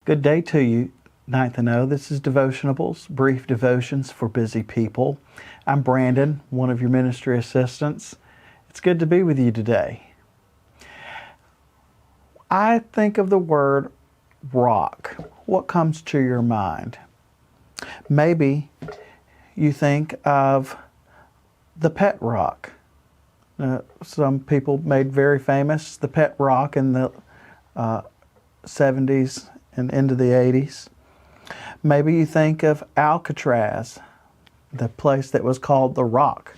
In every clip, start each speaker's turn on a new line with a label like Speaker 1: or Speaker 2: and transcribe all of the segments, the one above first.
Speaker 1: Good day to you, Ninth and O. This is Devotionables, brief devotions for busy people. I'm Brandon, one of your ministry assistants. It's good to be with you today. I think of the word rock. What comes to your mind? Maybe you think of the pet rock. Some people made very famous the pet rock in the 70s and into the 80s. Maybe you think of Alcatraz, the place that was called the Rock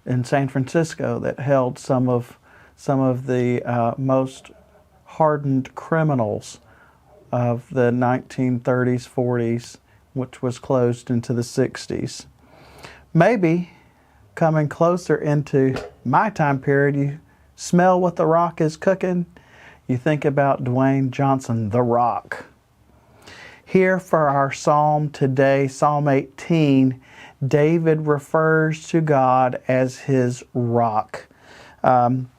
Speaker 1: in San Francisco that held some of the most hardened criminals of the 1930s, 40s, which was closed into the 60s. Maybe coming closer into my time period, you smell what the Rock is cooking. You think about Dwayne Johnson, the Rock. Here for our psalm today, Psalm 18, David refers to God as his rock. And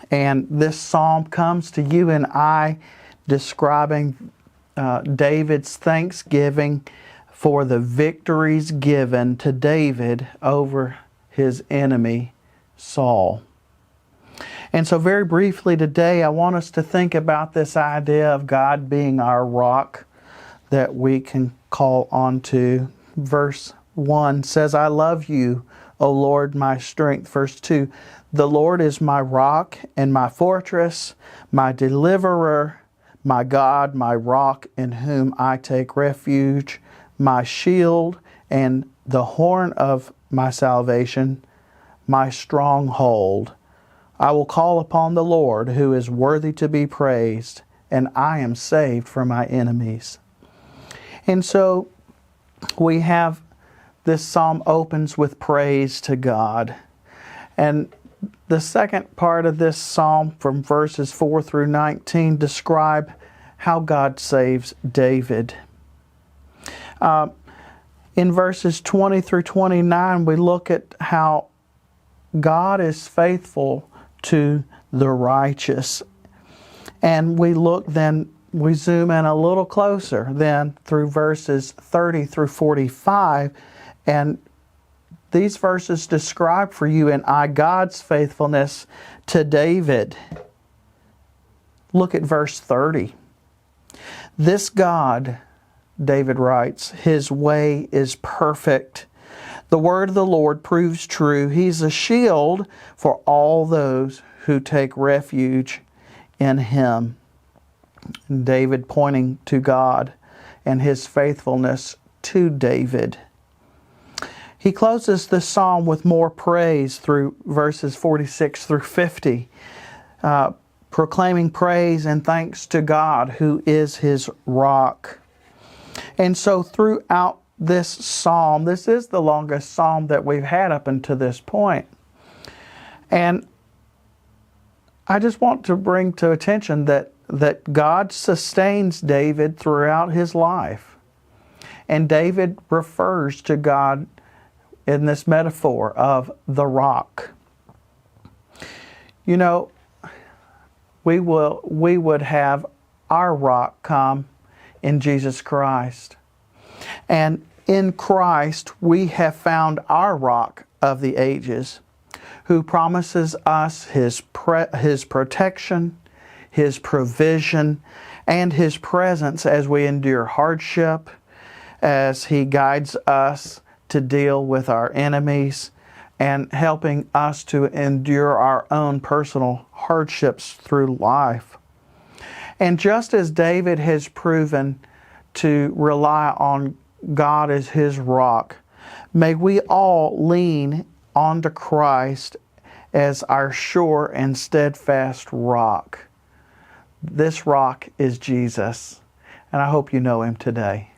Speaker 1: this psalm comes to you and I describing David's thanksgiving for the victories given to David over his enemy, Saul. And so very briefly today, I want us to think about this idea of God being our rock that we can call on to. Verse 1 says, I love you, O Lord, my strength. Verse 2, the Lord is my rock and my fortress, my deliverer, my God, my rock in whom I take refuge, my shield and the horn of my salvation, my stronghold. I will call upon the Lord who is worthy to be praised, and I am saved from my enemies. And so we have this psalm opens with praise to God. And the second part of this psalm from verses 4 through 19 describe how God saves David. In verses 20 through 29, we look at how God is faithful to the righteous. And we zoom in a little closer then through verses 30 through 45, and these verses describe for you and I God's faithfulness to David. Look at verse 30. This God, David writes, his way is perfect. The word of the Lord proves true. He's a shield for all those who take refuge in him. David pointing to God and his faithfulness to David. He closes the psalm with more praise through verses 46 through 50, proclaiming praise and thanks to God who is his rock. And so throughout this psalm, this is the longest psalm that we've had up until this point. And I just want to bring to attention that God sustains David throughout his life. And David refers to God in this metaphor of the rock. You know, we would have our rock come in Jesus Christ. And in Christ, we have found our rock of the ages, who promises us his protection, his provision, and his presence as we endure hardship, as he guides us to deal with our enemies, and helping us to endure our own personal hardships through life. And just as David has proven to rely on God as his rock, may we all lean onto Christ as our sure and steadfast rock. This rock is Jesus, and I hope you know him today.